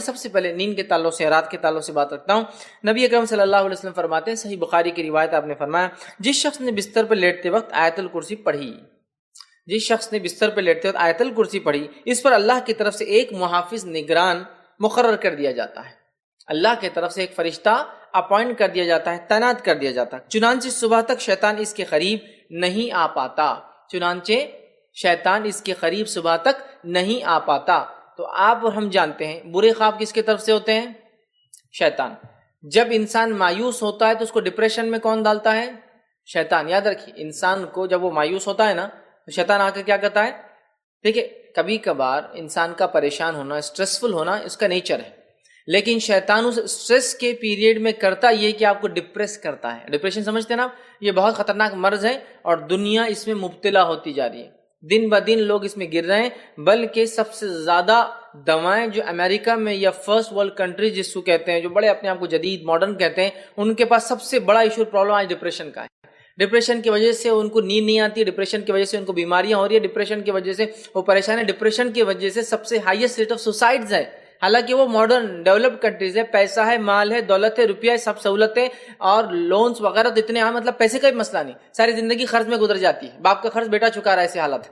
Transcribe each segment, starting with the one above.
سب سے پہلے نیند کے تعلق سے، رات کے تعلق سے بات رکھتا ہوں۔ نبی اکرم صلی اللہ علیہ وسلم فرماتے ہیں، صحیح بخاری کی روایت، آپ نے فرمایا جس شخص نے بستر پر لیٹتے وقت آیت الکرسی پڑھی، جس شخص نے بستر پر لیٹتے وقت آیت الکرسی پڑھی، اس پر اللہ کی طرف سے ایک محافظ نگران مقرر کر دیا جاتا ہے، اللہ کی طرف سے ایک فرشتہ اپوائنٹ کر دیا جاتا ہے، تعینات کر دیا جاتا ہے، چنانچہ صبح تک شیطان اس کے قریب نہیں آ پاتا، چنانچہ شیطان اس کے قریب صبح تک نہیں آ پاتا۔ تو آپ اور ہم جانتے ہیں برے خواب کس کی طرف سے ہوتے ہیں؟ شیطان۔ جب انسان مایوس ہوتا ہے تو اس کو ڈپریشن میں کون ڈالتا ہے؟ شیطان۔ یاد رکھیے، انسان کو جب وہ مایوس ہوتا ہے نا تو شیطان آ کر کیا کرتا ہے؟ دیکھیے، کبھی کبھار انسان کا پریشان ہونا، اسٹریسفل ہونا اس کا نیچر ہے، لیکن شیطان اس اسٹریس کے پیریڈ میں کرتا یہ کہ آپ کو ڈپریس کرتا ہے۔ ڈپریشن سمجھتے ہیں نا؟ یہ بہت خطرناک مرض ہے اور دنیا اس میں مبتلا ہوتی جا رہی ہے، دن بدن لوگ اس میں گر رہے ہیں، بلکہ سب سے زیادہ دوائیں جو امریکہ میں یا فرسٹ ورلڈ کنٹریز جس کو کہتے ہیں، جو بڑے اپنے آپ کو جدید ماڈرن کہتے ہیں، ان کے پاس سب سے بڑا ایشو پرابلم آج ڈپریشن کا ہے۔ ڈپریشن کی وجہ سے ان کو نیند نہیں آتی ہے، ڈپریشن کی وجہ سے ان کو بیماریاں ہو رہی ہے، ڈپریشن کی وجہ سے وہ پریشان ہے، ڈپریشن کی وجہ سے سب سے ہائیسٹ ریٹ آف سوسائڈز ہے، حالانکہ وہ ماڈرن ڈیولپڈ کنٹریز ہے، پیسہ ہے، مال ہے، دولت ہے، روپیہ ہے، سب سہولتیں اور لونز وغیرہ تو اتنے عام، مطلب پیسے کا بھی مسئلہ نہیں، ساری زندگی قرض میں گزر جاتی ہے، باپ کا قرض بیٹا چکا رہا ہے، ایسے حالت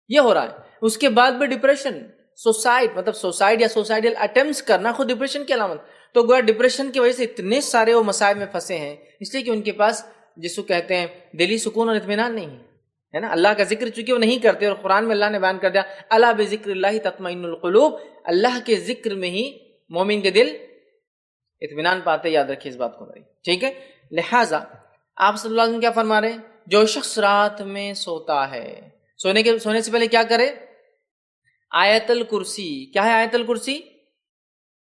یہ ہو رہا ہے۔ اس کے بعد بھی ڈپریشن، سوسائڈ یا سوسائڈل اٹیمپٹس کرنا خود ڈپریشن کی علامت۔ تو گویا ڈپریشن کی وجہ سے اتنے سارے وہ مصائب میں پھنسے ہیں، اس لیے کہ ان کے پاس جس کو کہتے ہیں دلی سکون اور اطمینان نہیں ہے نا، اللہ کا ذکر چونکہ وہ نہیں کرتے، اور قرآن میں اللہ نے بیان کر دیا الا بذکر اللہ تطمئن القلوب، اللہ کے ذکر میں ہی مومن کے دل اطمینان پاتے، یاد رکھیے اس بات کو، ٹھیک ہے۔ لہٰذا آپ صلی اللہ علیہ وسلم کیا فرما رہے ہیں؟ جو شخص رات میں سوتا ہے، سونے سے پہلے کیا کرے؟ آیت الکرسی۔ کیا ہے آیت الکرسی؟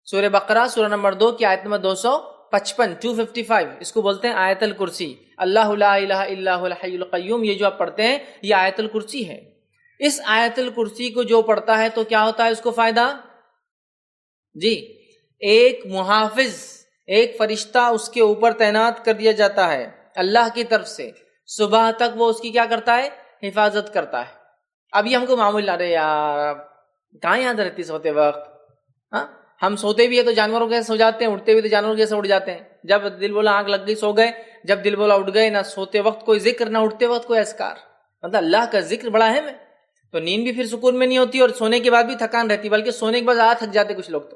سورہ بقرہ سورہ نمبر 2 کی آیت نمبر 255 255، اس کو بولتے ہیں آیت الکرسی۔ اللہ لا الہ الا هو الحی القیوم، یہ جو آپ پڑھتے ہیں یہ آیت الکرسی ہے۔ اس آیت الکرسی کو جو پڑھتا ہے تو کیا ہوتا ہے اس کو فائدہ؟ جی، ایک محافظ، ایک فرشتہ اس کے اوپر تعینات کر دیا جاتا ہے اللہ کی طرف سے، صبح تک وہ اس کی کیا کرتا ہے؟ حفاظت کرتا ہے۔ اب یہ ہم کو معمول لا رہے یار، کہاں یاد رہتی سوتے وقت؟ ہاں، ہم سوتے بھی ہے تو جانوروں کے سو جاتے ہیں، اٹھتے بھی تو جانوروں کے سو اٹھ جاتے ہیں، جب دل بولا آنکھ لگ گئی سو گئے، جب دل بولا اٹھ گئے، نہ سوتے وقت کوئی ذکر نہ اٹھتے وقت کوئی اذکار، مطلب اللہ کا ذکر بڑا اہم ہے۔ تو نیند بھی پھر سکون میں نہیں ہوتی اور سونے کے بعد بھی تھکان رہتی، بلکہ سونے کے بعد زیادہ تھک جاتے کچھ لوگ تو،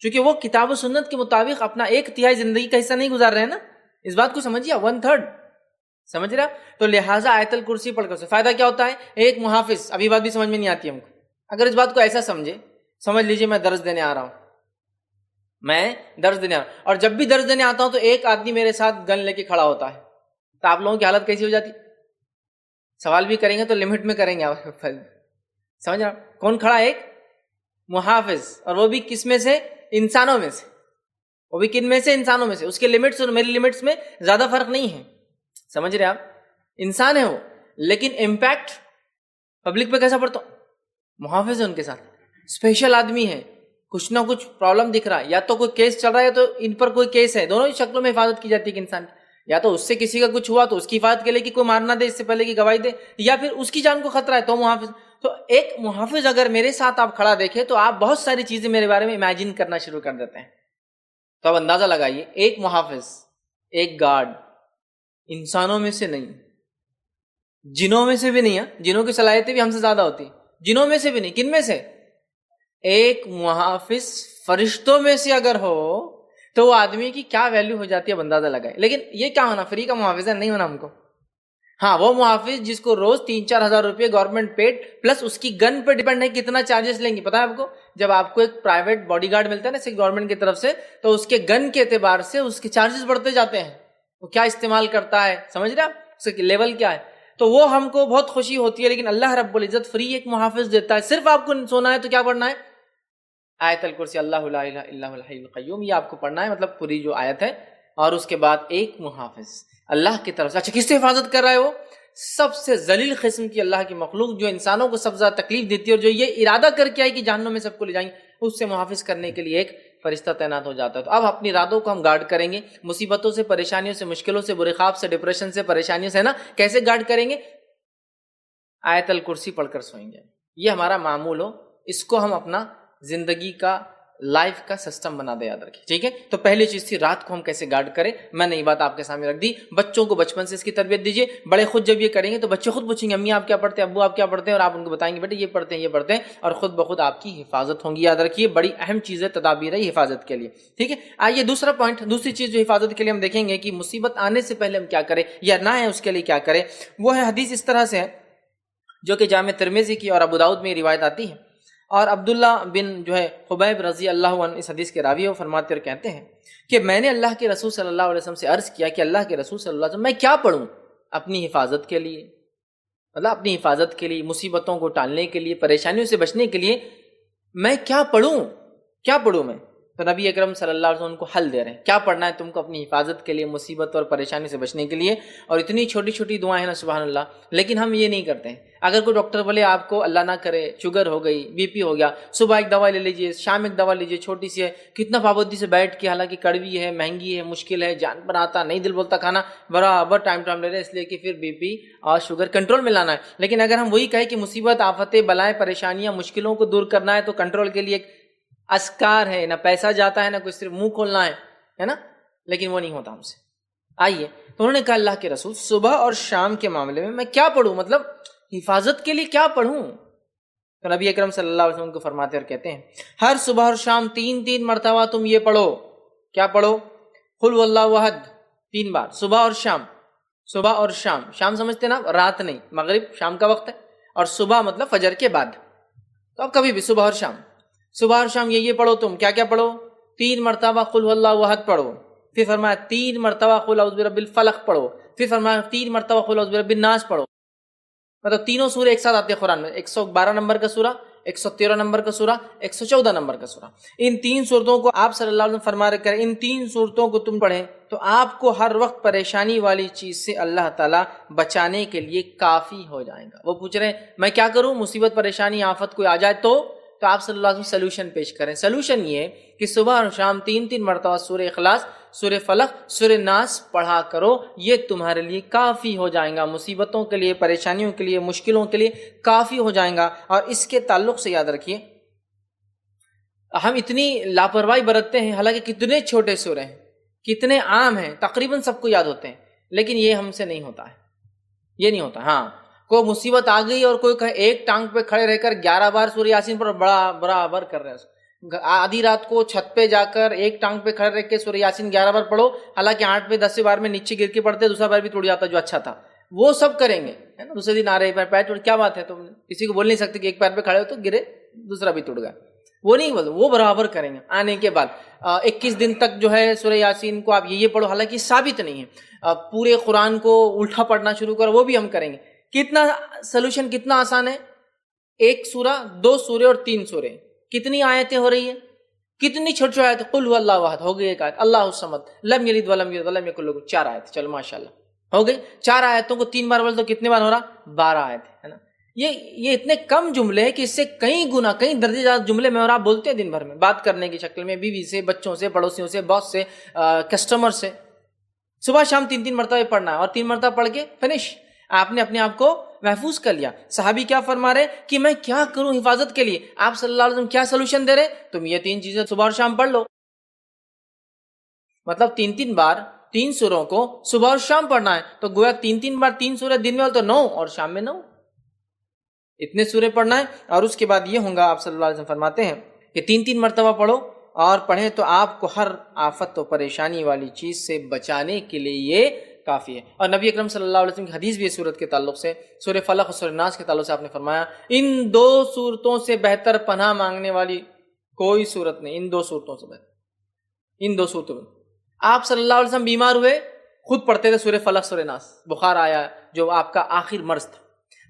چونکہ وہ کتاب و سنت کے مطابق اپنا 1/3 زندگی کا حصہ نہیں گزار رہے ہیں نا، اس بات کو سمجھیے، 1/3 سمجھ رہا۔ تو لہٰذا آیت الکرسی پڑھ کر فائدہ کیا ہوتا ہے؟ ایک محافظ۔ ابھی بات بھی سمجھ میں نہیں آتی ہم کو، اگر اس بات کو ایسا سمجھ لیجئے میں درس دینے آ رہا ہوں، اور جب بھی درس دینے آتا ہوں تو ایک آدمی میرے ساتھ گن لے کے کھڑا ہوتا ہے، تو آپ لوگوں کی حالت کیسی ہو جاتی؟ سوال بھی کریں گے تو لمٹ میں کریں گے آپ، سمجھ رہا؟ کون کھڑا ہے؟ ایک محافظ، اور وہ بھی کس میں سے؟ انسانوں میں سے۔ وہ بھی کن میں سے؟ انسانوں میں سے۔ اس کے لمٹس اور میری لمٹس میں زیادہ فرق نہیں ہے، سمجھ رہے آپ؟ انسان ہے وہ، لیکن امپیکٹ پبلک پہ کیسا پڑتا؟ محافظ ہے ان کے ساتھ، اسپیشل آدمی ہے، کچھ نہ کچھ پرابلم دکھ رہا ہے، یا تو کوئی کیس چل رہا ہے تو ان پر کوئی کیس ہے، دونوں ہی شکلوں میں حفاظت کی جاتی ہے کہ انسان کی، یا تو اس سے کسی کا کچھ ہوا تو اس کی حفاظت کے لیے کہ کوئی مار نہ دے اس سے پہلے کی گواہی دے، یا پھر اس کی جان کو خطرہ ہے تو محافظ۔ تو ایک محافظ اگر میرے ساتھ آپ کھڑا دیکھیں تو آپ بہت ساری چیزیں میرے بارے میں امیجن کرنا شروع کر دیتے ہیں۔ تو اب اندازہ لگائیے، ایک محافظ، ایک گارڈ، انسانوں میں سے نہیں، جنوں میں سے بھی نہیں ہے، جنوں کی صلاحیتیں بھی ہم سے زیادہ ہوتی ہیں، جنوں میں سے بھی نہیں، کن میں سے؟ ایک محافظ فرشتوں میں سے اگر ہو تو وہ آدمی کی کیا ویلیو ہو جاتی ہے، اندازہ لگائے۔ لیکن یہ کیا ہونا، فری کا محافظ ہے؟ نہیں ہونا ہم کو۔ ہاں، وہ محافظ جس کو روز 3-4 ہزار روپے گورنمنٹ پیڈ پلس اس کی گن پہ ڈیپینڈ ہے کتنا چارجز لیں گے، پتا ہے آپ کو؟ جب آپ کو ایک پرائیویٹ باڈی گارڈ ملتا ہے نا گورنمنٹ کی طرف سے، تو اس کے گن کے اعتبار سے اس کے چارجز بڑھتے جاتے ہیں، وہ کیا استعمال کرتا ہے، سمجھ رہے آپ اس کا لیول کیا ہے؟ تو وہ ہم کو بہت خوشی ہوتی ہے، لیکن اللہ رب العزت فری ایک محافظ دیتا ہے، صرف آپ کو سونا ہے تو کیا پڑھنا ہے؟ آیت الکرسی، اللہ لا الہ الا هو الحی القیوم، یہ آپ کو پڑھنا ہے، مطلب پوری جو آیت ہے، اور اس کے بعد ایک محافظ اللہ کی طرف سے۔ اچھا، کس سے حفاظت کر رہا ہے وہ؟ سب سے ذلیل قسم کی اللہ کی مخلوق جو انسانوں کو سب سے زیادہ تکلیف دیتی ہے اور جو یہ ارادہ کر کے آئی کہ جہنم میں سب کو لے جائیں گے، اس سے محافظ کرنے کے لیے ایک فرشتہ تعینات ہو جاتا ہے۔ تو اب اپنی ارادوں کو ہم گارڈ کریں گے، مصیبتوں سے، پریشانیوں سے، مشکلوں سے، برے خواب سے، ڈپریشن سے، پریشانیوں سے، نا کیسے گارڈ کریں گے؟ آیت الکرسی پڑھ کر سوئیں گے، یہ ہمارا معمول ہو، اس کو ہم اپنا زندگی کا لائف کا سسٹم بنا دے, یاد رکھیے, ٹھیک ہے. تو پہلی چیز تھی رات کو ہم کیسے گارڈ کریں, میں نے یہ بات آپ کے سامنے رکھ دی. بچوں کو بچپن سے اس کی تربیت دیجیے. بڑے خود جب یہ کریں گے تو بچے خود پوچھیں گے امی آپ کیا پڑھتے ہیں, ابو آپ کیا پڑھتے ہیں, اور آپ ان کو بتائیں گے بیٹے یہ پڑھتے ہیں یہ پڑھتے ہیں, اور خود بخود آپ کی حفاظت ہوں گی. یاد رکھیے بڑی اہم چیز ہے, تدابیر ہے حفاظت کے لیے, ٹھیک ہے. آئیے دوسرا پوائنٹ, دوسری چیز جو حفاظت کے لیے ہم دیکھیں گے کہ مصیبت آنے سے پہلے ہم کیا کریں یا نہ ہے اس کے لیے کیا کریں, وہ ہے حدیث اس طرح سے ہے جو کہ جامع ترمذی کی اور ابو داؤد میں روایت آتی ہے. اور عبداللہ بن جو ہے خبیب رضی اللہ عنہ اس حدیث کے راوی, وہ فرماتے اور کہتے ہیں کہ میں نے اللہ کے رسول صلی اللہ علیہ وسلم سے عرض کیا کہ اللہ کے رسول صلی اللہ علیہ وسلم میں کیا پڑھوں اپنی حفاظت کے لیے, مطلب اپنی حفاظت کے لیے, مصیبتوں کو ٹالنے کے لیے, پریشانیوں سے بچنے کے لیے میں کیا پڑھوں میں. تو نبی اکرم صلی اللہ علیہ وسلم ان کو حل دے رہے ہیں, کیا پڑھنا ہے تم کو اپنی حفاظت کے لیے, مصیبت اور پریشانی سے بچنے کے لیے. اور اتنی چھوٹی چھوٹی دعائیں ہیں نا سبحان اللہ, لیکن ہم یہ نہیں کرتے ہیں. اگر کوئی ڈاکٹر بولے آپ کو اللہ نہ کرے شوگر ہو گئی, بی پی ہو گیا, صبح ایک دوا لے لیجیے, شام ایک دوا لیجیے, چھوٹی سی ہے, کتنا پابندی سے بیٹھ کے, حالانکہ کڑوی ہے, مہنگی ہے, مشکل ہے, جان پر آتا نہیں, دل بولتا کھانا, برابر ٹائم لے رہے اس لیے کہ پھر بی پی اور شوگر کنٹرول میں لانا ہے. لیکن اگر ہم وہی کہیں کہ مصیبت, آفتیں, بلائیں, پریشانیاں, مشکلوں کو دور کرنا ہے تو کنٹرول کے لیے ایک اسکار ہے, نہ پیسہ جاتا ہے نہ کوئی صرف منہ کھولنا ہے نا, لیکن وہ نہیں ہوتا ہم سے. آئیے تو انہوں نے کہا اللہ کے رسول صبح اور شام کے معاملے میں کیا پڑھوں, مطلب حفاظت کے لیے کیا پڑھوں. تو نبی اکرم صلی اللہ علیہ وسلم کو فرماتے اور کہتے ہیں ہر صبح اور شام 3 مرتبہ تم یہ پڑھو. کیا پڑھو؟ قل واللہ احد 3 بار صبح اور شام. صبح اور شام, شام سمجھتے نا رات نہیں, مغرب شام کا وقت ہے, اور صبح مطلب فجر کے بعد. تو اب کبھی بھی صبح اور شام یہ پڑھو. تم کیا کیا پڑھو؟ 3 مرتبہ قل واللہ احد پڑھو, پھر فرمایا 3 مرتبہ قل اعوذ برب الفلق پڑھو, پھر فرمایا 3 مرتبہ قل اعوذ برب الناس پڑھو. مطلب تینوں سورے ایک ساتھ آتے ہیں قرآن میں, 112 نمبر کا سورہ, 113 نمبر کا سورہ, 114 نمبر کا سورہ. ان 3 صورتوں کو آپ صلی اللہ علیہ وسلم فرما رہے کریں, ان 3 صورتوں کو تم پڑھیں تو آپ کو ہر وقت پریشانی والی چیز سے اللہ تعالیٰ بچانے کے لیے کافی ہو جائے گا. وہ پوچھ رہے ہیں میں کیا کروں, مصیبت, پریشانی, آفت کوئی آ جائے تو آپ صلی اللہ علیہ وسلم سلوشن پیش کریں. سلوشن یہ کہ صبح اور شام 3 مرتبہ سورہ اخلاص, سورہ فلق, سورہ ناس پڑھا کرو, یہ تمہارے لیے کافی ہو جائیں گا, مصیبتوں کے لیے, پریشانیوں کے لیے, مشکلوں کے لیے کافی ہو جائیں گا. اور اس کے تعلق سے یاد رکھیے ہم اتنی لاپرواہی برتتے ہیں, حالانکہ کتنے چھوٹے سورے ہیں, کتنے عام ہیں, تقریباً سب کو یاد ہوتے ہیں, لیکن یہ ہم سے نہیں ہوتا ہے, یہ نہیں ہوتا. ہاں کوئی مصیبت آ گئی اور کوئی کہے ایک ٹانگ پہ کھڑے رہ کر 11 بار سورہ یاسین پر برابر کر رہے ہیں, آدھی رات کو چھت پہ جا کر ایک ٹانگ پہ کھڑے رہ کے سورہ یاسین 11 بار پڑھو, حالانکہ 8 پہ 10 بار میں نیچے گر کے پڑھتے, دوسرا بار بھی ٹوٹ جاتا جو اچھا تھا, وہ سب کریں گے ہے نا. دوسرے دن آ رہے پیر ٹوٹ, کیا بات ہے, تو کسی کو بول نہیں سکتے کہ ایک پیر پہ کھڑے ہو تو گرے, دوسرا بھی ٹوٹ گیا, وہ نہیں بولتے, وہ برابر کریں گے. آنے کے بعد 21 دن تک جو ہے سورہ یاسین کو آپ یہ پڑھو, حالانکہ ثابت نہیں ہے. پورے قرآن کو الٹا پڑھنا شروع کرو, وہ بھی ہم کریں گے. کتنا سلوشن, کتنا آسان ہے, 1 سورہ, 2 سورے اور 3 سورے, کتنی آیتیں ہو رہی ہیں, کتنی چھوٹی چھوٹی آیتیں. قل هو اللہ احد ہو گئی ایک آیت, اللہ الصمد, لم یلد ولم یولد ولم یکن له 4 آیت. چلو ماشاءاللہ ہو گئی. 4 آیتوں کو 3 بار بول تو کتنے بار ہو رہا, 12 آیت ہے نا. یہ اتنے کم جملے ہیں کہ اس سے کئی گنا, کئی درجے زیادہ جملے میں اور آپ بولتے ہیں دن بھر میں, بات کرنے کی شکل میں, بیوی سے, بچوں سے, پڑوسیوں سے, باس سے, کسٹمر سے. صبح شام 3 مرتبہ پڑھنا ہے, اور 3 مرتبہ پڑھ کے فنش, آپ نے اپنے آپ کو محفوظ کر لیا. صحابی کیا فرما رہے کہ میں کیا کروں حفاظت کے لیے, آپ صلی اللہ علیہ وسلم کیا سلوشن دے رہے, تم یہ 3 چیزیں صبح اور شام پڑھ لو. مطلب 3 بار 3 سوروں کو صبح اور شام پڑھنا ہے, تو گویا 3 بار 3 سورے دن میں ہو تو 9 اور شام میں 9, اتنے سورے پڑھنا ہے. اور اس کے بعد یہ ہوں گا, آپ صلی اللہ علیہ وسلم فرماتے ہیں کہ 3 مرتبہ پڑھو اور پڑھیں تو آپ کو ہر آفت و پریشانی والی چیز سے بچانے کے لیے یہ کافی ہے. اور نبی اکرم صلی اللہ علیہ وسلم کی حدیث بھی اس صورت کے تعلق سے, سورہ فلق اور سورہ ناس کے تعلق سے آپ نے فرمایا ان 2 صورتوں سے بہتر پناہ مانگنے والی کوئی صورت نہیں, ان 2 صورتوں سے بہتر, ان 2 صورتوں میں. آپ صلی اللہ علیہ وسلم بیمار ہوئے, خود پڑھتے تھے سورہ فلق سورہ ناس, بخار آیا جو آپ کا آخر مرض تھا,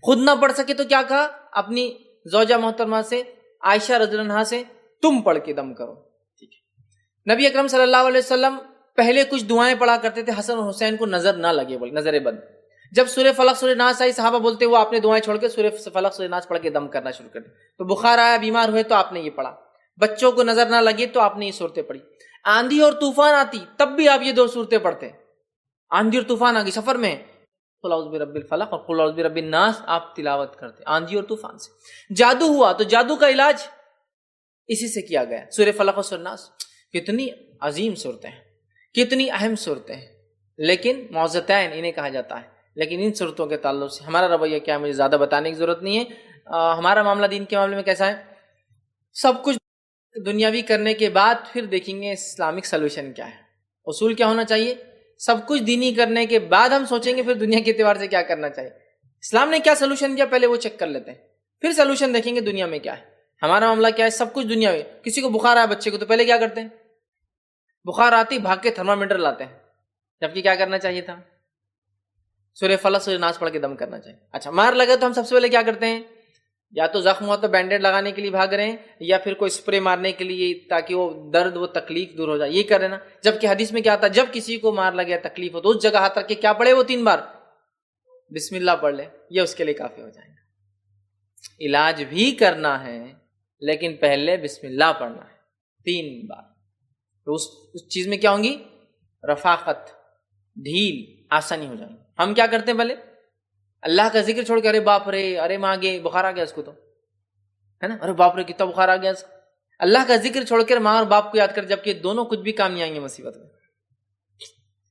خود نہ پڑھ سکے تو کیا کہا اپنی زوجہ محترمہ سے, عائشہ رضی اللہ عنہا سے, تم پڑھ کے دم کرو. ٹھیک ہے. نبی اکرم صلی اللہ علیہ وسلم پہلے کچھ دعائیں پڑھا کرتے تھے, حسن اور حسین کو نظر نہ لگے, بولے نظر بد. جب سورہ فلق سورہ ناس آئی, صحابہ بولتے وہ آپ نے دعائیں چھوڑ کے سورہ فلق سورہ ناس پڑھ کے دم کرنا شروع کر دیا. تو بخار آیا, بیمار ہوئے تو آپ نے یہ پڑھا, بچوں کو نظر نہ لگے تو آپ نے یہ صورتیں پڑھی. آندھی اور طوفان آتی تب بھی آپ یہ 2 صورتیں پڑھتے. آندھی اور طوفان آ گئی سفر میں, قل اعوذ برب الفلق اور قل اعوذ برب الناس آپ تلاوت کرتے آندھی اور طوفان سے. جادو ہوا تو جادو کا علاج, اسی سے کیا گیا. سورہ فلق و سورہ ناس کتنی عظیم صورتیں ہیں, کتنی اہم صورتیں ہیں, لیکن معوذتین انہیں کہا جاتا ہے. لیکن ان صورتوں کے تعلق سے ہمارا رویہ کیا ہے مجھے زیادہ بتانے کی ضرورت نہیں ہے. ہمارا معاملہ دین کے معاملے میں کیسا ہے؟ سب کچھ دنیاوی کرنے کے بعد پھر دیکھیں گے اسلامک سلوشن کیا ہے. اصول کیا ہونا چاہیے؟ سب کچھ دینی کرنے کے بعد ہم سوچیں گے پھر دنیا کے اعتبار سے کیا کرنا چاہیے. اسلام نے کیا سلوشن دیا پہلے وہ چیک کر لیتے ہیں, پھر سلوشن دیکھیں گے دنیا میں کیا ہے. ہمارا معاملہ کیا ہے؟ سب کچھ دنیا میں. کسی کو بخار آیا بچے کو تو پہلے کیا کرتے ہیں؟ بخار آتی بھاگ کے تھرمامیٹر لاتے ہیں, جبکہ کیا کرنا چاہیے تھا؟ سورہ فلق سورہ ناس پڑھ کے دم کرنا چاہیے. اچھا مار لگے تو ہم سب سے پہلے کیا کرتے ہیں؟ یا تو زخم ہوا تو بینڈیڈ لگانے کے لیے بھاگ رہے ہیں, یا پھر کوئی اسپرے مارنے کے لیے تاکہ وہ درد وہ تکلیف دور ہو جائے, یہ کر رہے نا. جبکہ حدیث میں کیا آتا ہے؟ جب کسی کو مار لگے تکلیف ہو تو اس جگہ ہاتھ رکھ کے کیا پڑھے وہ 3 بار بسم اللہ پڑھ لے, یہ اس کے لیے کافی ہو جائے گا. علاج بھی کرنا ہے لیکن پہلے بسم اللہ پڑھنا ہے 3 بار. تو اس چیز میں کیا ہوں گی؟ رفاقت, ڈھیل, آسانی ہو جائے گی. ہم کیا کرتے ہیں پہلے اللہ کا ذکر چھوڑ کے ارے باپ رے, ارے ماں گے بخار آ گیا اس کو, تو ہے نا, ارے باپ رے کتنا بخار آ گیا اس کو. اللہ کا ذکر چھوڑ کر ماں اور باپ کو یاد کر, جبکہ دونوں کچھ بھی کام نہیں آئیں گے مصیبت میں.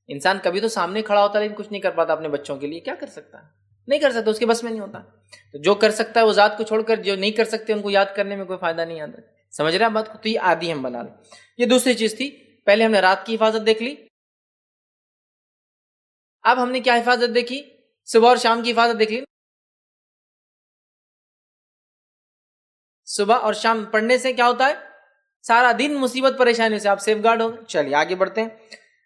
انسان کبھی تو سامنے کھڑا ہوتا ہے لیکن کچھ نہیں کر پاتا اپنے بچوں کے لیے. کیا کر سکتا ہے؟ نہیں کر سکتا, اس کے بس میں نہیں ہوتا. تو جو کر سکتا ہے وہ ذات کو چھوڑ کر جو نہیں کر سکتے ان کو یاد کرنے میں کوئی فائدہ نہیں آتا. سمجھ رہے ہیں بات کو؟ تو یہ عادی ہم بنا لیں. یہ دوسری چیز تھی. پہلے ہم نے رات کی حفاظت دیکھ لی, اب ہم نے کیا حفاظت دیکھی؟ صبح اور شام کی حفاظت دیکھ لی. صبح اور شام پڑھنے سے کیا ہوتا ہے؟ سارا دن مصیبت پریشانی سے آپ سیف گارڈ ہو گئے. چلیے آگے بڑھتے ہیں.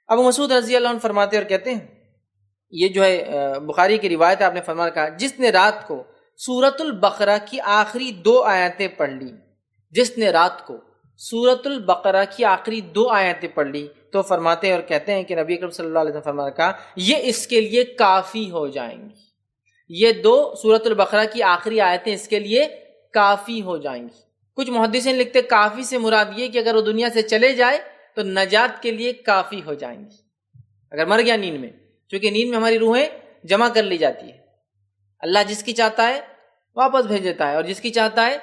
ابو مسعود رضی اللہ عنہ فرماتے اور کہتے ہیں, یہ جو ہے بخاری کی روایت ہے, آپ نے فرمایا کہا جس نے رات کو سورۃ البقرہ کی آخری 2 آیتیں پڑھ لی, جس نے رات کو سورۃ البقرہ کی آخری 2 آیتیں پڑھ لی, تو فرماتے ہیں اور کہتے ہیں کہ نبی اکرم صلی اللہ علیہ وسلم فرمایا کہا یہ اس کے لیے کافی ہو جائیں گی. یہ 2 سورۃ البقرہ کی آخری آیتیں اس کے لیے کافی ہو جائیں گی. کچھ محدثین لکھتے کافی سے مراد یہ کہ اگر وہ دنیا سے چلے جائے تو نجات کے لیے کافی ہو جائیں گی. اگر مر گیا نیند میں, چونکہ نیند میں ہماری روحیں جمع کر لی جاتی ہے, اللہ جس کی چاہتا ہے واپس بھیج دیتا ہے, اور جس کی چاہتا ہے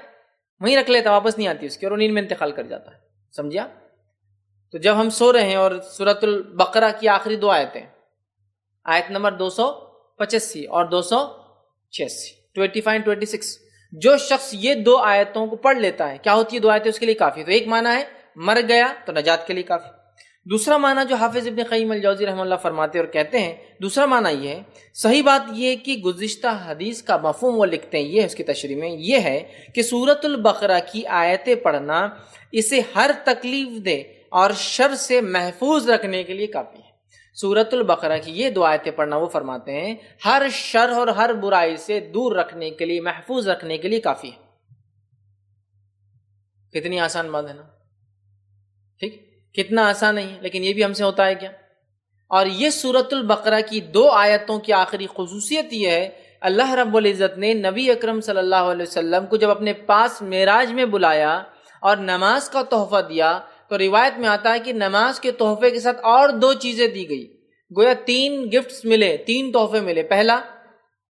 وہیں رکھ لیتا, واپس نہیں آتی اس کی, اور وہ نیند میں انتقال کر جاتا ہے. سمجھا؟ تو جب ہم سو رہے ہیں اور سورۃ البقرہ کی آخری 2 آیتیں, آیت نمبر 285 اور 286, 25 26, جو شخص یہ 2 آیتوں کو پڑھ لیتا ہے, کیا ہوتی ہے 2 آیتیں اس کے لیے کافی. تو ایک معنی ہے مر گیا تو نجات کے لیے کافی. دوسرا معنی جو حافظ ابن قیم الجوزی رحمہ اللہ فرماتے اور کہتے ہیں, دوسرا معنی یہ ہے, صحیح بات یہ ہے کہ گزشتہ حدیث کا مفہوم وہ لکھتے ہیں, یہ ہے اس کی تشریح میں, یہ ہے کہ سورۃ البقرہ کی آیتیں پڑھنا اسے ہر تکلیف دہ اور شر سے محفوظ رکھنے کے لیے کافی ہے. سورۃ البقرہ کی یہ 2 آیتیں پڑھنا, وہ فرماتے ہیں ہر شر اور ہر برائی سے دور رکھنے کے لیے, محفوظ رکھنے کے لیے کافی ہے. کتنی آسان بات ہے نا, ٹھیک, کتنا آسان نہیں ہے, لیکن یہ بھی ہم سے ہوتا ہے کیا؟ اور یہ سورۃ البقرہ کی 2 آیتوں کی آخری خصوصیت یہ ہے, اللہ رب العزت نے نبی اکرم صلی اللہ علیہ وسلم کو جب اپنے پاس معراج میں بلایا اور نماز کا تحفہ دیا, تو روایت میں آتا ہے کہ نماز کے تحفے کے ساتھ اور 2 چیزیں دی گئی, گویا 3 گفٹس ملے, 3 تحفے ملے. پہلا,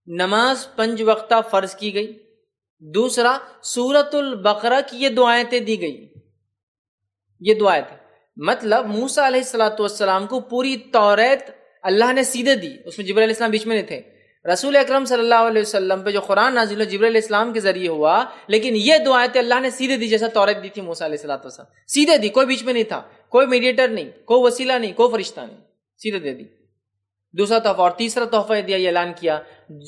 نماز 5 وقتہ فرض کی گئی. دوسرا, سورۃ البقرہ کی یہ 2 آیتیں دی گئی. یہ 2 آیتیں مطلب موسیٰ علیہ الصلوۃ والسلام کو پوری توریت اللہ نے سیدھے دی, اس میں جبرائیل علیہ السلام بیچ میں نہیں تھے. رسول اکرم صلی اللہ علیہ وسلم پہ جو قرآن نازل ہوا جبرائیل علیہ السلام کے ذریعے ہوا, لیکن یہ 2 آیتیں اللہ نے سیدھے دی, جیسا توریت دی تھی موسیٰ علیہ الصلوۃ والسلام, سیدھے دی, کوئی بیچ میں نہیں تھا, کوئی میڈیٹر نہیں, کوئی وسیلہ نہیں, کوئی فرشتہ نہیں, سیدھے دے دی. دوسرا تحفہ, اور تیسرا تحفہ یہ دیا, یہ اعلان کیا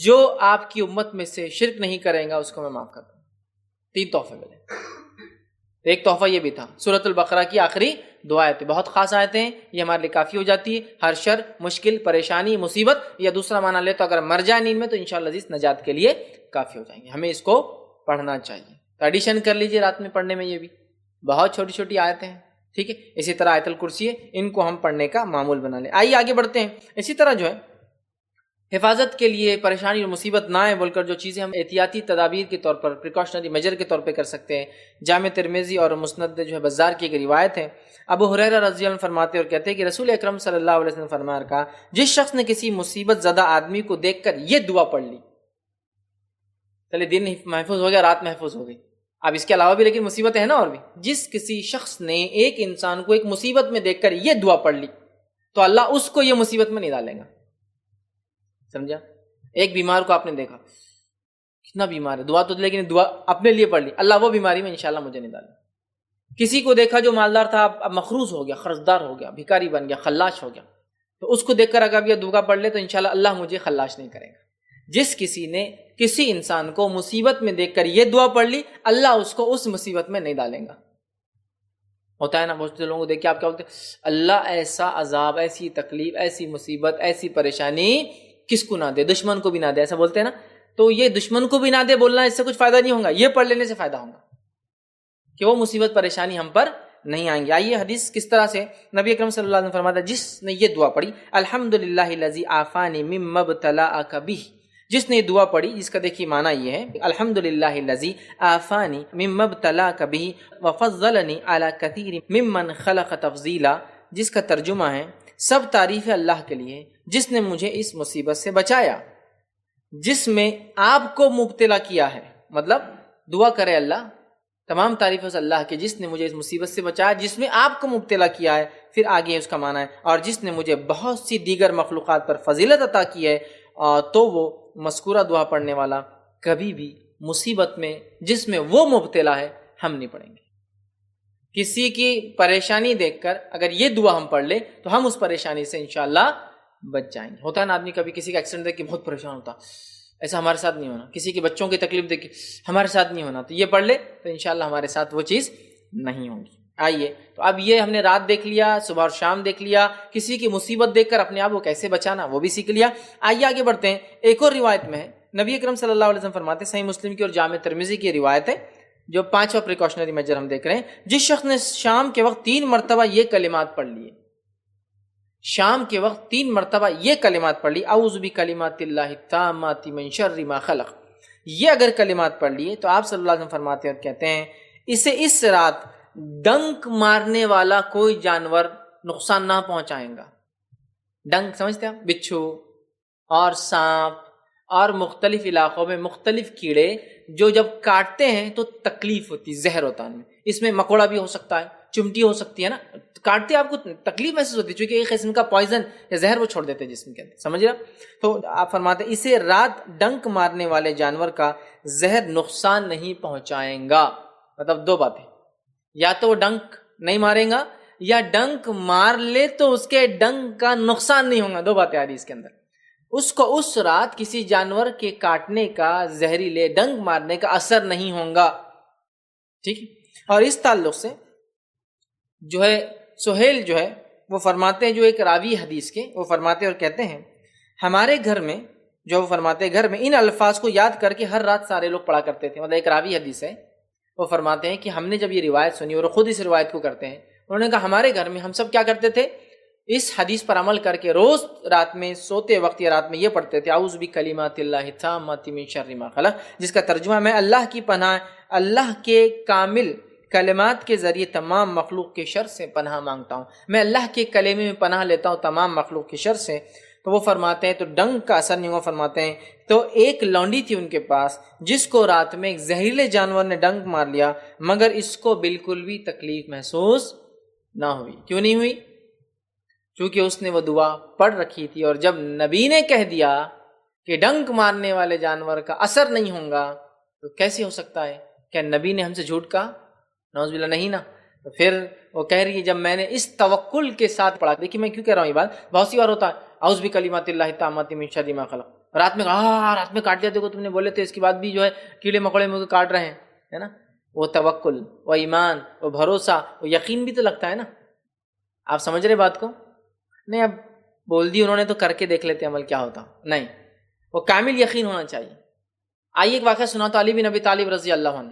جو آپ کی امت میں سے شرک نہیں کرے گا اس کو میں معاف کر دوں. 3 تحفے ملے. ایک تحفہ یہ بھی تھا سورۃ البقرہ کی آخری 2 آیتیں, بہت خاص آیتیں ہیں, یہ ہمارے لیے کافی ہو جاتی ہے ہر شر, مشکل, پریشانی, مصیبت. یا دوسرا معنی لے تو اگر مر جائے نیند میں تو انشاءاللہ عزیز نجات کے لیے کافی ہو جائیں گے. ہمیں اس کو پڑھنا چاہیے. تو ایڈیشن کر لیجئے رات میں پڑھنے میں, یہ بھی بہت چھوٹی چھوٹی آیتیں ہیں, ٹھیک ہے. اسی طرح آیت الکرسی ہے, ان کو ہم پڑھنے کا معمول بنا لیں. آئیے آگے بڑھتے ہیں. اسی طرح جو ہے حفاظت کے لیے پریشانی اور مصیبت نہ آئے بول کر جو چیزیں ہم احتیاطی تدابیر کے طور پر, پریکاشنری میجر کے طور پہ کر سکتے ہیں, جامع ترمذی اور مسند جو ہے بزار کی ایک روایت ہے, ابو ہریرہ رضی اللہ عنہ فرماتے اور کہتے ہیں کہ رسول اکرم صلی اللہ علیہ وسلم فرمایا کہا جس شخص نے کسی مصیبت زدہ آدمی کو دیکھ کر یہ دعا پڑھ لی, چلے دن محفوظ ہو گیا, رات محفوظ ہو گئی, اب اس کے علاوہ بھی لیکن مصیبتیں ہیں نا اور بھی. جس کسی شخص نے ایک انسان کو ایک مصیبت میں دیکھ کر یہ دعا پڑھ لی تو اللہ اس کو یہ مصیبت میں نہیں ڈالے گا. سمجھا؟ ایک بیمار کو آپ نے دیکھا کتنا بیمار ہے, دعا تو لیکن دعا اپنے لیے پڑھ لی, اللہ وہ بیماری میں انشاءاللہ مجھے نہیں ڈالے. کسی کو دیکھا جو مالدار تھا اب مخروز ہو گیا, قرضدار ہو گیا, بھکاری بن گیا, خلاش ہو گیا, تو اس کو دیکھ کر اگر یہ دعا پڑھ لے تو انشاءاللہ اللہ مجھے خلاش نہیں کرے گا. جس کسی نے کسی انسان کو مصیبت میں دیکھ کر یہ دعا پڑھ لی اللہ اس کو اس مصیبت میں نہیں ڈالے گا. ہوتا ہے نا بہت سے لوگوں کو دیکھ کے آپ کیا بولتے ہیں, اللہ ایسا عذاب, ایسی تکلیف, ایسی مصیبت, ایسی پریشانی کس کو نہ دے, دشمن کو بھی نہ دے, ایسا بولتے ہیں نا. تو یہ دشمن کو بھی نہ دے بولنا اس سے کچھ فائدہ نہیں ہوگا, یہ پڑھ لینے سے فائدہ ہوگا کہ وہ مصیبت پریشانی ہم پر نہیں آئیں گی. آئیے حدیث کس طرح سے نبی اکرم صلی اللہ علیہ وسلم فرماتا ہے جس نے یہ دعا پڑھی الحمدللہ الذی عافانی مما ابتلاک بہ, جس نے یہ دعا پڑھی, جس کا دیکھیے معنی یہ ہے الحمدللہ الذی عافانی مما ابتلاک بہ وفضلنی علی کثیر ممن خلق تفضیلا, جس کا ترجمہ ہے سب تعریف ہے اللہ کے لیے جس نے مجھے اس مصیبت سے بچایا جس میں آپ کو مبتلا کیا ہے. مطلب دعا کرے اللہ, تمام تعریف ہے اللہ کے جس نے مجھے اس مصیبت سے بچایا جس میں آپ کو مبتلا کیا ہے. پھر آگے اس کا معنی ہے اور جس نے مجھے بہت سی دیگر مخلوقات پر فضیلت عطا کی ہے, تو وہ مذکورہ دعا پڑھنے والا کبھی بھی مصیبت میں جس میں وہ مبتلا ہے ہم نہیں پڑھیں گے. کسی کی پریشانی دیکھ کر اگر یہ دعا ہم پڑھ لیں تو ہم اس پریشانی سے انشاءاللہ بچ جائیں گے. ہوتا ہے نا آدمی کبھی کسی کا ایکسیڈنٹ دیکھ کے بہت پریشان ہوتا, ایسا ہمارے ساتھ نہیں ہونا. کسی کے بچوں کی تکلیف دیکھ کے ہمارے ساتھ نہیں ہونا, تو یہ پڑھ لے تو انشاءاللہ ہمارے ساتھ وہ چیز نہیں ہوگی. آئیے تو اب یہ ہم نے رات دیکھ لیا, صبح اور شام دیکھ لیا, کسی کی مصیبت دیکھ کر اپنے آپ کو کیسے بچانا وہ بھی سیکھ لیا. آئیے آگے بڑھتے ہیں. ایک اور روایت میں ہے نبی اکرم صلی اللہ علیہ وسلم فرماتے ہیں, صحیح مسلم کی اور جامع ترمذی کی روایت ہے, جو 5واں پریکاشنری میجر ہم دیکھ رہے ہیں, جس شخص نے شام کے وقت 3 مرتبہ یہ کلمات پڑھ لیے, شام کے وقت 3 مرتبہ یہ کلمات پڑھ لی, اعوذ بکلمات اللہ التامات من شر ما خلق, یہ اگر کلمات پڑھ لیے تو آپ صلی اللہ علیہ وسلم فرماتے ہیں اور کہتے ہیں اسے اس رات ڈنک مارنے والا کوئی جانور نقصان نہ پہنچائے گا. ڈنک سمجھتے ہیں, بچھو اور سانپ اور مختلف علاقوں میں مختلف کیڑے جو جب کاٹتے ہیں تو تکلیف ہوتی, زہر ہوتا ہے ان میں. اس میں مکوڑا بھی ہو سکتا ہے, چمٹی ہو سکتی ہے نا, کاٹتے آپ کو تکلیف محسوس ہوتی ہے چونکہ ایک قسم کا پوائزن یا زہر وہ چھوڑ دیتے ہیں جسم کے اندر, سمجھ رہے. تو آپ فرماتے ہیں اسے رات ڈنک مارنے والے جانور کا زہر نقصان نہیں پہنچائیں گا. مطلب 2 باتیں, یا تو وہ ڈنک نہیں ماریں گا یا ڈنک مار لے تو اس کے ڈنک کا نقصان نہیں ہوگا. 2 باتیں آ رہی اس کے اندر. اس کو اس رات کسی جانور کے کاٹنے کا, زہریلے ڈنک مارنے کا اثر نہیں ہوگا. ٹھیک ہے. اور اس تعلق سے جو ہے سہیل جو ہے وہ فرماتے ہیں, جو ایک راوی حدیث کے, وہ فرماتے اور کہتے ہیں ہمارے گھر میں, جو وہ فرماتے ہیں گھر میں ان الفاظ کو یاد کر کے ہر رات سارے لوگ پڑھا کرتے تھے. مطلب ایک راوی حدیث ہے, وہ فرماتے ہیں کہ ہم نے جب یہ روایت سنی اور خود اس روایت کو کرتے ہیں, انہوں نے کہا ہمارے گھر میں ہم سب کیا کرتے تھے, اس حدیث پر عمل کر کے روز رات میں سوتے وقت یا رات میں یہ پڑھتے تھے اعوذ بکلمات اللہ التامات من شر ما خلق, جس کا ترجمہ میں اللہ کی پناہ, اللہ کے کامل کلمات کے ذریعے تمام مخلوق کے شر سے پناہ مانگتا ہوں, میں اللہ کے کلمے میں پناہ لیتا ہوں تمام مخلوق کے شر سے. تو وہ فرماتے ہیں تو ڈنک کا اثر نہیں ہوا. فرماتے ہیں تو ایک لونڈی تھی ان کے پاس جس کو رات میں ایک زہریلے جانور نے ڈنک مار لیا, مگر اس کو بالکل بھی تکلیف محسوس نہ ہوئی. کیوں نہیں ہوئی؟ کیونکہ اس نے وہ دعا پڑھ رکھی تھی. اور جب نبی نے کہہ دیا کہ ڈنک مارنے والے جانور کا اثر نہیں ہوگا تو کیسے ہو سکتا ہے؟ کیا نبی نے ہم سے جھوٹ کہا؟ نعوذ باللہ نہیں نا. تو پھر وہ کہہ رہی ہے جب میں نے اس توکل کے ساتھ پڑھا. دیکھیے میں کیوں کہہ رہا ہوں یہ بات, بہت سی بار ہوتا ہے اعوذ بکلمات اللہ التامات من شر ما خلق, رات میں رات میں کاٹ دیا, دیکھو تم نے بولے تھے, اس کے بعد بھی جو ہے کیڑے مکوڑے مجھے کاٹ رہے ہیں, ہے نا. وہ توکل, وہ ایمان, وہ بھروسہ, وہ یقین بھی تو لگتا ہے نا. آپ سمجھ رہے بات کو؟ نہیں اب بول دی انہوں نے تو کر کے دیکھ لیتے عمل کیا ہوتا. نہیں, وہ کامل یقین ہونا چاہیے. آئیے ایک واقعہ سنا تو علی بن ابی طالب رضی اللہ عنہ,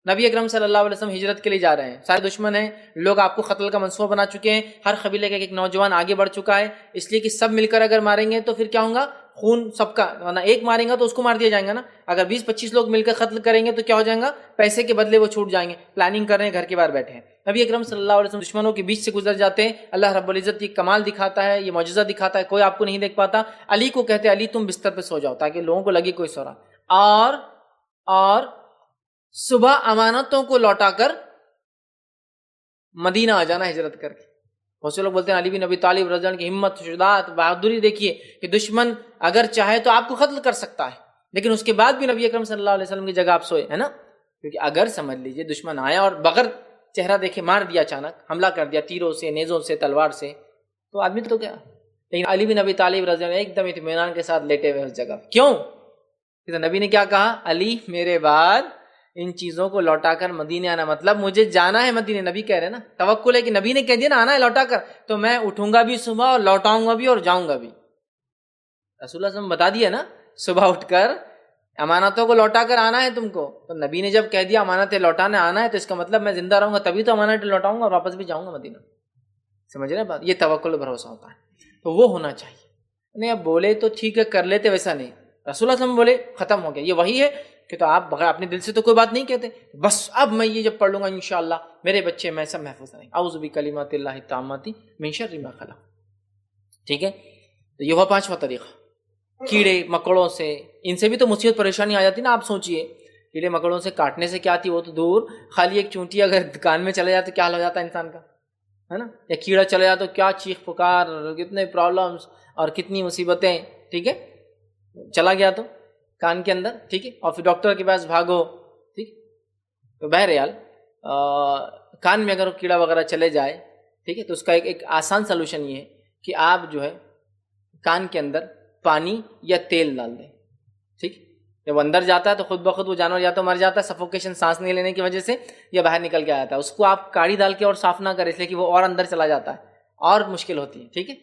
نبی اکرم صلی اللہ علیہ وسلم ہجرت کے لیے جا رہے ہیں, سارے دشمن ہیں, لوگ آپ کو قتل کا منصوبہ بنا چکے ہیں, ہر قبیلے کا ایک نوجوان آگے بڑھ چکا ہے, اس لیے کہ سب مل کر اگر ماریں گے تو پھر کیا ہوگا, خون سب کا, ورنہ ایک ماریں گا تو اس کو مار دیا جائے گا نا. اگر 20-25 لوگ مل کر قتل کریں گے تو کیا ہو جائے گا, پیسے کے بدلے وہ چھوٹ جائیں گے. پلاننگ کر رہے ہیں, گھر کے باہر بیٹھے ہیں. نبی اکرم صلی اللہ علیہ وسلم دشمنوں کے بیچ سے گزر جاتے ہیں. اللہ رب العزت یہ کمال دکھاتا ہے, یہ معجزہ دکھاتا ہے, کوئی آپ کو نہیں دیکھ پاتا. علی کو کہتے ہیں علی تم بستر پہ سو جاؤ تاکہ لوگوں کو لگے کوئی سو رہا. اور صبح امانتوں کو لوٹا کر مدینہ آ جانا ہجرت کر کے. بہت سے لوگ بولتے ہیں علی بن ابی طالب رضی اللہ عنہ کی ہمت، شجاعت، بہادری دیکھیے کہ دشمن اگر چاہے تو آپ کو قتل کر سکتا ہے، لیکن اس کے بعد بھی نبی اکرم صلی اللہ علیہ وسلم کی جگہ آپ سوئے، ہے نا. کیونکہ اگر سمجھ لیجئے دشمن آیا اور بغیر چہرہ دیکھے مار دیا، اچانک حملہ کر دیا تیروں سے، نیزوں سے، تلوار سے، تو آدمی تو کیا. لیکن علی بن ابی طالب رضی اللہ عنہ ایک دم اطمینان کے ساتھ لیٹے ہوئے اس جگہ. کیوں؟ کہ نبی نے کیا کہا، علی میرے بعد ان چیزوں کو لوٹا کر مدینے آنا، مطلب مجھے جانا ہے مدینے. نبی کہہ رہے نا، توکل ہے کہ نبی نے کہہ دیا نا آنا ہے لوٹا کر، تو میں اٹھوں گا بھی صبح اور لوٹاؤں گا بھی اور جاؤں گا بھی. رسول اللہ صلی اللہ علیہ وسلم بتا دیا نا، صبح اٹھ کر امانتوں کو لوٹا کر آنا ہے تم کو. تو نبی نے جب کہہ دیا امانتیں لوٹانے آنا ہے، تو اس کا مطلب میں زندہ رہوں گا تبھی تو امانتیں لوٹاؤں گا اور واپس بھی جاؤں گا مدینہ. سمجھ رہے ہیں بات؟ یہ توکل و بھروسہ ہوتا ہے، تو وہ ہونا چاہیے. نہیں اب بولے تو ٹھیک ہے کر لیتے، ویسا نہیں. رسول اللہ صلی اللہ علیہ وسلم بولے ختم ہو گیا. یہ وہی ہے کہ تو آپ بغیر اپنے دل سے تو کوئی بات نہیں کہتے، بس اب میں یہ جب پڑھ لوں گا انشاءاللہ میرے بچے میں سب محفوظ رہیں گے. اعوذ بکلمات اللہ التامات من شر ما خلق. ٹھیک ہے، تو یہ ہوا پانچواں طریقہ. کیڑے مکوڑوں سے، ان سے بھی تو مصیبت پریشانی آ جاتی نا. آپ سوچئے کیڑے مکوڑوں سے کاٹنے سے کیا آتی وہ تو دور، خالی ایک چونٹی اگر کان میں چلا جائے تو کیا حال ہو جاتا ہے انسان کا، ہے نا. یا کیڑا چلا جائے تو کیا چیخ پکار، کتنے پرابلمس اور کتنی مصیبتیں. ٹھیک ہے، چلا گیا تو کان کے اندر، ٹھیک ہے، اور پھر ڈاکٹر کے پاس بھاگو. ٹھیک، تو بہرحال کان میں اگر کیڑا وغیرہ چلے جائے، ٹھیک ہے، تو اس کا ایک آسان سلوشن یہ ہے کہ آپ جو ہے کان کے اندر پانی یا تیل ڈال دیں. ٹھیک، جب اندر جاتا ہے تو خود بخود وہ جانور یا تو مر جاتا ہے سفوکیشن، سانس نہیں لینے کی وجہ سے، یا باہر نکل کے آتا ہے. اس کو آپ کاڑی ڈال کے اور صاف نہ کریں، اس لیے کہ وہ اور اندر چلا جاتا ہے اور مشکل ہوتی ہے. ٹھیک ہے،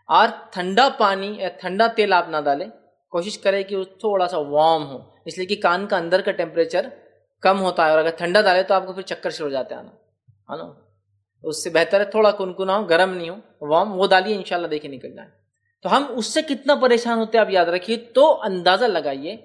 اور ٹھنڈا پانی یا ٹھنڈا تیل آپ نہ ڈالیں، کوشش کریں کہ وہ تھوڑا سا وارم ہو، اس لیے کہ کان کا اندر کا ٹیمپریچر کم ہوتا ہے، اور اگر ٹھنڈا ڈالے تو آپ کو پھر چکر شروع ہو جاتے ہیں آنا، ہے نا. اس سے بہتر ہے تھوڑا کنکنا ہو، گرم نہیں ہو، وارم وہ ڈالیے، انشاءاللہ دیکھیں نکل جائیں. تو ہم اس سے کتنا پریشان ہوتے ہیں آپ یاد رکھیے. تو اندازہ لگائیے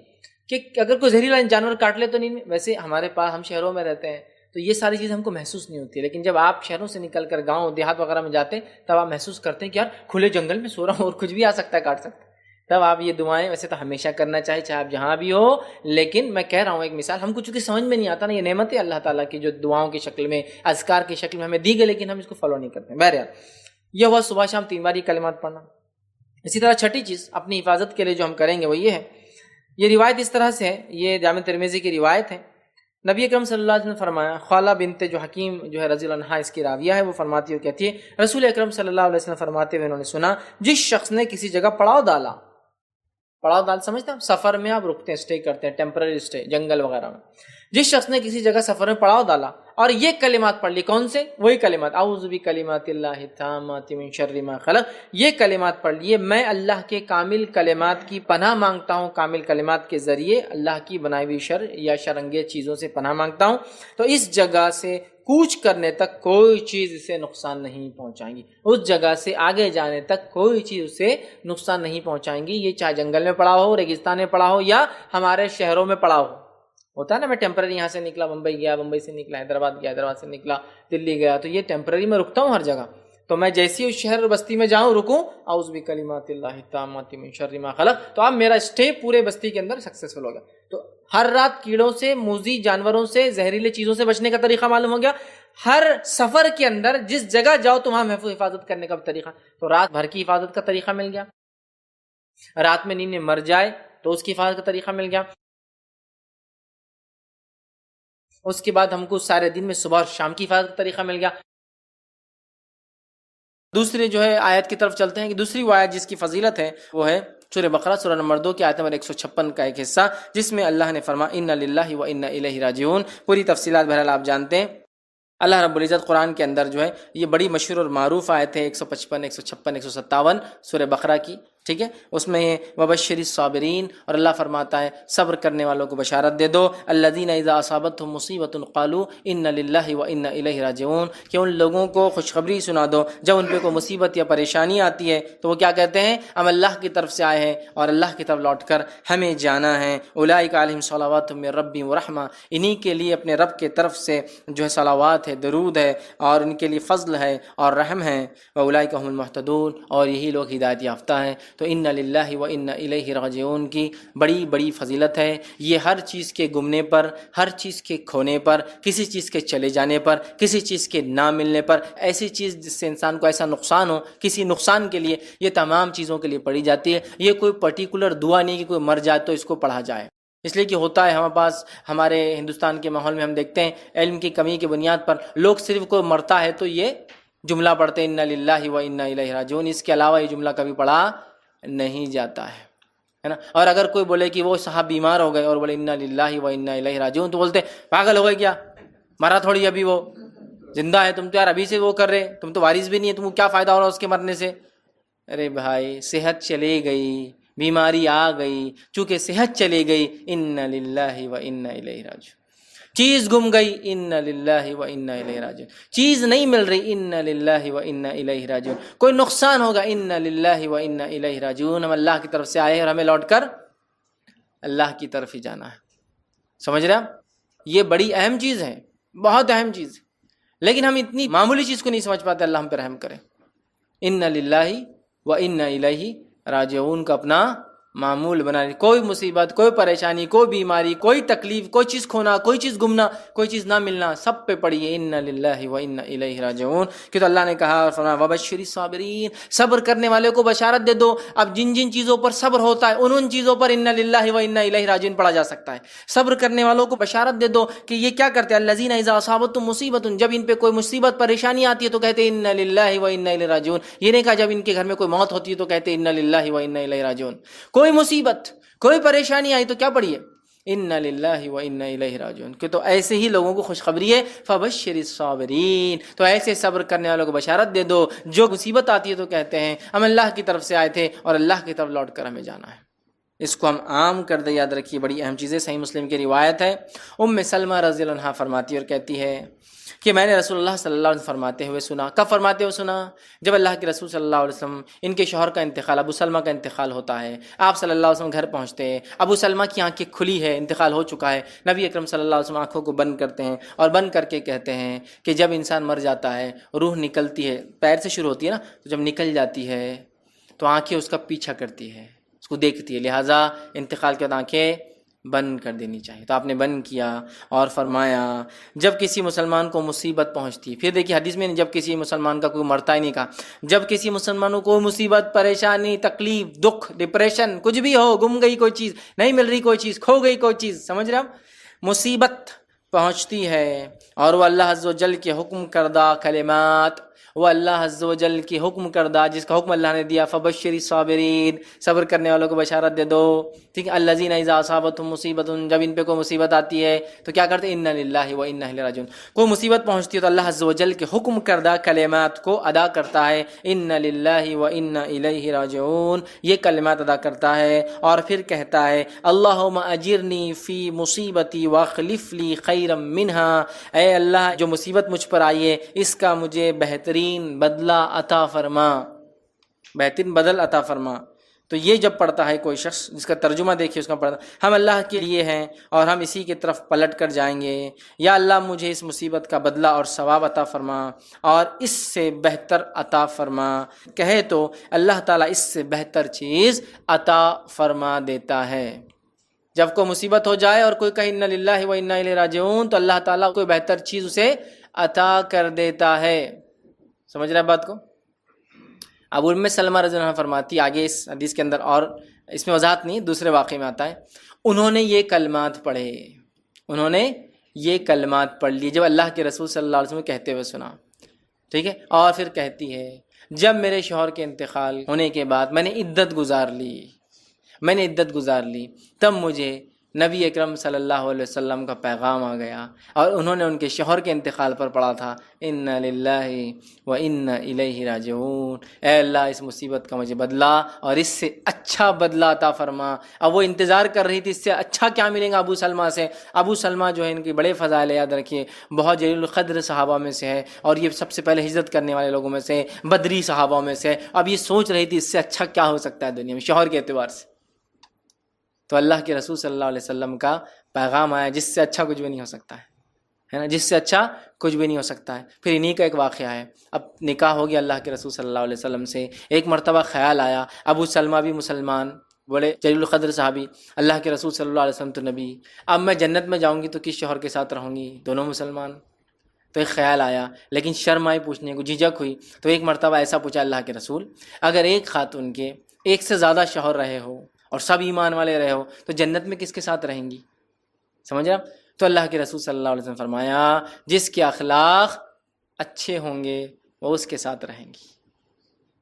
کہ اگر کوئی زہریلا جانور کاٹ لے تو نہیں. ویسے ہمارے پاس، ہم شہروں میں رہتے ہیں تو یہ ساری چیز ہم کو محسوس نہیں ہوتی ہے، لیکن جب آپ شہروں سے نکل کر گاؤں دیہات وغیرہ میں جاتے ہیں تب آپ محسوس کرتے ہیں کہ یار کھلے جنگل میں سو رہا ہوں اور کچھ بھی آ سکتا ہے، کاٹ سکتا ہے. تب آپ یہ دعائیں ویسے تو ہمیشہ کرنا چاہیے چاہے آپ جہاں بھی ہو. لیکن میں کہہ رہا ہوں ایک مثال، ہم کو چونکہ سمجھ میں نہیں آتا نا، یہ نعمت ہے اللہ تعالیٰ کی جو دعاؤں کی شکل میں، اذکار کی شکل میں ہمیں دی گئی، لیکن ہم اس کو فالو نہیں کرتے. بہرحال یہ ہوا صبح شام 3 بار یہ کلمات پڑھنا. اسی طرح چھٹی چیز اپنی حفاظت کے لیے جو ہم کریں گے وہ یہ ہے، یہ روایت اس طرح سے ہے، یہ جامع ترمذی کی روایت ہے. نبی اکرم صلی اللہ علیہ وسلم نے فرمایا، خالہ بنت جو حکیم جو ہے رضی اللہ عنہا اس کی راویہ ہے، وہ فرماتی ہے، کہتی ہے رسول اکرم صلی اللہ علیہ وسلم فرماتے ہوئے انہوں نے سنا، جس شخص نے کسی جگہ پڑاؤ ڈالا، پڑاؤ ڈال سمجھتے ہیں سفر میں آپ رکتے ہیں، اسٹے کرتے ہیں، ٹیمپرری اسٹے جنگل وغیرہ میں. جس شخص نے کسی جگہ سفر میں پڑاؤ ڈالا اور یہ کلمات پڑھ لی، کون سے؟ وہی کلمات، اعوذ بکلمات اللہ التامات من شر ما خلق. یہ کلمات پڑھ لیے، میں اللہ کے کامل کلمات کی پناہ مانگتا ہوں، کامل کلمات کے ذریعے اللہ کی بنائی ہوئی شر یا شرانگیز چیزوں سے پناہ مانگتا ہوں. تو اس جگہ سے کوچ کرنے تک کوئی چیز اسے نقصان نہیں پہنچائیں گی، اس جگہ سے آگے جانے تک کوئی چیز اسے نقصان نہیں پہنچائیں گی. یہ چاہے جنگل میں پڑا ہو، ریگستان میں پڑا ہو، یا ہمارے شہروں میں پڑا ہو. ہوتا ہے نا، میں ٹیمپرری یہاں سے نکلا بمبئی گیا، بمبئی سے نکلا حیدرآباد گیا، حیدرآباد سے نکلا دلی گیا، تو یہ ٹیمپرری میں رکتا ہوں ہر جگہ. تو میں جیسی اس شہر اور بستی میں جاؤں رکوں، اعوذ بکلمات اللہ التامات من شر ما خلق، تو اب میرا اسٹے پورے بستی کے اندر سکسیسفل ہو گیا. تو ہر رات کیڑوں سے، موذی جانوروں سے، زہریلے چیزوں سے بچنے کا طریقہ معلوم ہو گیا. ہر سفر کے اندر جس جگہ جاؤ تو وہاں محفوظ حفاظت کرنے کا طریقہ، تو رات بھر کی حفاظت کا طریقہ مل گیا. رات میں نیند میں مر جائے تو اس کی حفاظت کا طریقہ مل گیا. اس کے بعد ہم کو سارے دن میں صبح اور شام کی حفاظت کا طریقہ مل گیا. دوسری جو ہے آیت کی طرف چلتے ہیں کہ دوسری وہ آیت جس کی فضیلت ہے وہ ہے سورہ بقرہ سورہ نمبر 2 کی آیت نمبر 156 کا ایک حصہ، جس میں اللہ نے فرمایا اِنَّ لِلَّهِ وَإِنَّ إِلَيْهِ راجعون. پوری تفصیلات بہرحال آپ جانتے ہیں. اللہ رب العزت قرآن کے اندر جو ہے یہ بڑی مشہور اور معروف آیت ہے 155 156 157 سورہ بقرہ کی. ٹھیک ہے، اس میں وبشر الصابرین، اور اللہ فرماتا ہے صبر کرنے والوں کو بشارت دے دو، الذین اذا اصابتهم مصیبۃ قالوا انا للہ وانا الیہ راجعون، کہ ان لوگوں کو خوشخبری سنا دو جب ان پہ کوئی مصیبت یا پریشانی آتی ہے تو وہ کیا کہتے ہیں؟ ہم اللہ کی طرف سے آئے ہیں اور اللہ کی طرف لوٹ کر ہمیں جانا ہے. اولئک علیہم صلوات من ربہم ورحمہ، انہی کے لیے اپنے رب کے طرف سے جو ہے صلوات ہے، درود ہے، اور ان کے لیے فضل ہے اور رحم ہے. واولئک هم المهتدون، اور یہی لوگ ہدایت یافتہ ہیں. تو انا للہ و انا الیہ راجعون کی بڑی بڑی فضیلت ہے۔ یہ ہر چیز کے گمنے پر، ہر چیز کے کھونے پر، کسی چیز کے چلے جانے پر، کسی چیز کے نہ ملنے پر، ایسی چیز جس سے انسان کو ایسا نقصان ہو، کسی نقصان کے لیے، یہ تمام چیزوں کے لیے پڑھی جاتی ہے۔ یہ کوئی پرٹیکولر دعا نہیں کہ کوئی مر جائے تو اس کو پڑھا جائے، اس لیے کہ ہوتا ہے ہمارے پاس، ہمارے ہندوستان کے ماحول میں ہم دیکھتے ہیں علم کی کمی کی بنیاد پر لوگ صرف کوئی مرتا ہے تو یہ جملہ پڑھتے ہیں انا للہ و انا الیہ راجعون، اس کے علاوہ یہ جملہ کبھی پڑھا نہیں جاتا ہے نا۔ اور اگر کوئی بولے کہ وہ صاحب بیمار ہو گئے اور بولے انا للہ و انا الیہ راجعون، تو بولتے پاگل ہو گئے کیا، مرا تھوڑی ابھی وہ زندہ ہے، تم تو یار ابھی سے وہ کر رہے، تم تو وارث بھی نہیں ہے، تم کو کیا فائدہ ہو رہا اس کے مرنے سے۔ ارے بھائی صحت چلی گئی، بیماری آ گئی، چونکہ صحت چلی گئی انا للہ و انا الیہ راجعون، چیز گم گئی انا للہ و انا الیہ راجعون، چیز نہیں مل رہی انا للہ و انا الیہ راجعون، کوئی نقصان ہوگا انا للہ و انا الیہ راجعون، ہم اللہ کی طرف سے آئے اور ہمیں لوٹ کر اللہ کی طرف ہی جانا ہے۔ سمجھ رہے آپ؟ یہ بڑی اہم چیز ہے، بہت اہم چیز ہے، لیکن ہم اتنی معمولی چیز کو نہیں سمجھ پاتے۔ اللہ ہم پہ رحم کرے۔ انا للہ و انا الیہ راجعون کا اپنا معمول بنا لیں۔ کوئی مصیبت، کوئی پریشانی، کوئی بیماری، کوئی تکلیف، کوئی چیز کھونا، کوئی چیز گمنا، کوئی چیز نہ ملنا، سب پہ پڑھیے انا للہ و انا الیہ راجعون۔ کہ تو اللہ نے کہا اور فرمایا وبشر الصابرین، صبر کرنے والے کو بشارت دے دو۔ اب جن جن چیزوں پر صبر ہوتا ہے ان چیزوں پر انا للہ و انا الیہ راجعون پڑھا جا سکتا ہے۔ صبر کرنے والوں کو بشارت دے دو کہ یہ کیا کرتے ہیں، الذین اذا اصابتهم مصیبت، جب ان پہ کوئی مصیبت پریشانی آتی ہے تو کہتے ہیں انا للہ و انا الیہ راجعون۔ یہ نہیں کہا جب ان کے گھر میں کوئی موت ہوتی ہے تو کہتے ہیں انا للہ و انا الیہ راجعون۔ کوئی مصیبت، کوئی پریشانی آئی تو کیا پڑھیے، انا للہ و انا الیہ راجعون۔ کہ تو ایسے ہی لوگوں کو خوشخبری ہے فبشر الصابرین، تو ایسے صبر کرنے والوں کو بشارت دے دو جو مصیبت آتی ہے تو کہتے ہیں ہم اللہ کی طرف سے آئے تھے اور اللہ کی طرف لوٹ کر ہمیں جانا ہے۔ اس کو ہم عام کر دیں، یاد رکھیے، بڑی اہم چیز ہے۔ صحیح مسلم کی روایت ہے، ام سلمہ رضی اللہ عنہا فرماتی اور کہتی ہے کہ میں نے رسول اللہ صلی اللہ علیہ وسلم فرماتے ہوئے سنا۔ کب فرماتے ہوئے سنا؟ جب اللہ کے رسول صلی اللہ علیہ وسلم، ان کے شوہر کا انتقال، ابو سلمہ کا انتقال ہوتا ہے، آپ صلی اللہ علیہ وسلم گھر پہنچتے ہیں، ابو سلمہ کی آنکھیں کھلی ہے، انتقال ہو چکا ہے، نبی اکرم صلی اللہ علیہ وسلم آنکھوں کو بند کرتے ہیں اور بند کر کے کہتے ہیں کہ جب انسان مر جاتا ہے، روح نکلتی ہے، پیر سے شروع ہوتی ہے نا، تو جب نکل جاتی ہے تو آنکھیں اس کا پیچھا کرتی ہے، اس کو دیکھتی ہے، لہٰذا انتقال کے بعد آنکھیں بند کر دینی چاہیے۔ تو آپ نے بند کیا اور فرمایا جب کسی مسلمان کو مصیبت پہنچتی، پھر دیکھیے حدیث میں جب کسی مسلمان کا کوئی مرتا ہی نہیں کہا، جب کسی مسلمانوں کو مصیبت، پریشانی، تکلیف، دکھ، ڈپریشن، کچھ بھی ہو، گم گئی کوئی چیز، نہیں مل رہی کوئی چیز، کھو گئی کوئی چیز، سمجھ رہے آپ، مصیبت پہنچتی ہے اور وہ اللہ عز و جل کے حکم کردہ کلمات، وہ اللہ عز و جل کی حکم کردہ جس کا حکم اللہ نے دیا فبشر الصابرین، صبر کرنے والوں کو بشارت دے دو، ٹھیک ہے، الذین اذا اصابتهم مصیبت، جب ان پہ کوئی مصیبت آتی ہے تو کیا کرتے ہیں انا للہ و انا الیہ راجعون، کوئی مصیبت پہنچتی ہے تو اللہ عز و جل کے حکم کردہ کلمات کو ادا کرتا ہے، انا للہ و انا الیہ راجعون، یہ کلمات ادا کرتا ہے اور پھر کہتا ہے اللہم اجرنی فی مصیبتی واخلف لی خیرا منہا، اے اللہ جو مصیبت مجھ پر آئی ہے اس کا مجھے بہترین بدلہ عطا فرما، بہترین بدل عطا فرما۔ تو یہ جب پڑھتا ہے کوئی شخص، جس کا ترجمہ دیکھیے اس کا پڑھتا، ہم اللہ کے لیے ہیں اور ہم اسی کی طرف پلٹ کر جائیں گے، یا اللہ مجھے اس مصیبت کا بدلہ اور ثواب عطا فرما اور اس سے بہتر عطا فرما، کہے تو اللہ تعالیٰ اس سے بہتر چیز عطا فرما دیتا ہے۔ جب کوئی مصیبت ہو جائے اور کوئی کہے انا للہ و انا الیہ راجعون تو اللہ تعالیٰ کوئی بہتر چیز اسے عطا کر دیتا ہے۔ سمجھ رہے ہیں بات کو؟ اب ام سلمہ رضی اللہ عنہ فرماتی، آگے اس حدیث کے اندر اور اس میں وضاحت نہیں، دوسرے واقعے میں آتا ہے، انہوں نے یہ کلمات پڑھے، انہوں نے یہ کلمات پڑھ لی جب اللہ کے رسول صلی اللہ علیہ وسلم کہتے ہوئے سنا، ٹھیک ہے، اور پھر کہتی ہے جب میرے شوہر کے انتقال ہونے کے بعد میں نے عدت گزار لی، تب مجھے نبی اکرم صلی اللہ علیہ وسلم کا پیغام آ گیا اور انہوں نے ان کے شوہر کے انتقال پر پڑھا تھا انا للہ و انا الیہ راجعون، اے اللہ اس مصیبت کا مجھے بدلہ اور اس سے اچھا بدلہ عطا فرما۔ اب وہ انتظار کر رہی تھی اس سے اچھا کیا ملے گا ابو سلمہ سے۔ ابو سلمہ جو ہے ان کی بڑے فضائل، یاد رکھیے، بہت جلیل القدر صحابہ میں سے ہے اور یہ سب سے پہلے ہجرت کرنے والے لوگوں میں سے، بدری صحابہ میں سے۔ اب یہ سوچ رہی تھی اس سے اچھا کیا ہو سکتا ہے دنیا میں شوہر کے اعتبار سے، تو اللہ کے رسول صلی اللہ علیہ وسلم کا پیغام آیا جس سے اچھا کچھ بھی نہیں ہو سکتا ہے ہے نا، جس سے اچھا کچھ بھی نہیں ہو سکتا ہے۔ پھر انہی کا ایک واقعہ ہے، اب نکاح ہو گیا اللہ کے رسول صلی اللہ علیہ وسلم سے، ایک مرتبہ خیال آیا، ابو سلمہ بھی مسلمان، بڑے جلیل القدر صحابی، اللہ کے رسول صلی اللہ علیہ وسلم تو نبی، اب میں جنت میں جاؤں گی تو کس شوہر کے ساتھ رہوں گی؟ دونوں مسلمان۔ تو ایک خیال آیا، لیکن شرم آئی پوچھنے کو، جھجک ہوئی، تو ایک مرتبہ ایسا پوچھا اللہ کے رسول، اگر ایک خاتون کے ایک سے زیادہ شوہر رہے ہو اور سب ایمان والے رہے ہو تو جنت میں کس کے ساتھ رہیں گی؟ سمجھ رہا؟ تو اللہ کے رسول صلی اللہ علیہ وسلم فرمایا جس کے اخلاق اچھے ہوں گے وہ اس کے ساتھ رہیں گی۔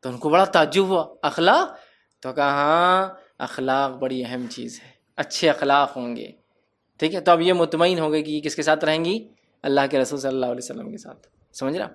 تو ان کو بڑا تعجب ہوا، اخلاق؟ تو کہا ہاں اخلاق بڑی اہم چیز ہے، اچھے اخلاق ہوں گے، ٹھیک ہے۔ تو اب یہ مطمئن ہو گئے کہ کس کے ساتھ رہیں گی؟ اللہ کے رسول صلی اللہ علیہ وسلم کے ساتھ، سمجھ رہا؟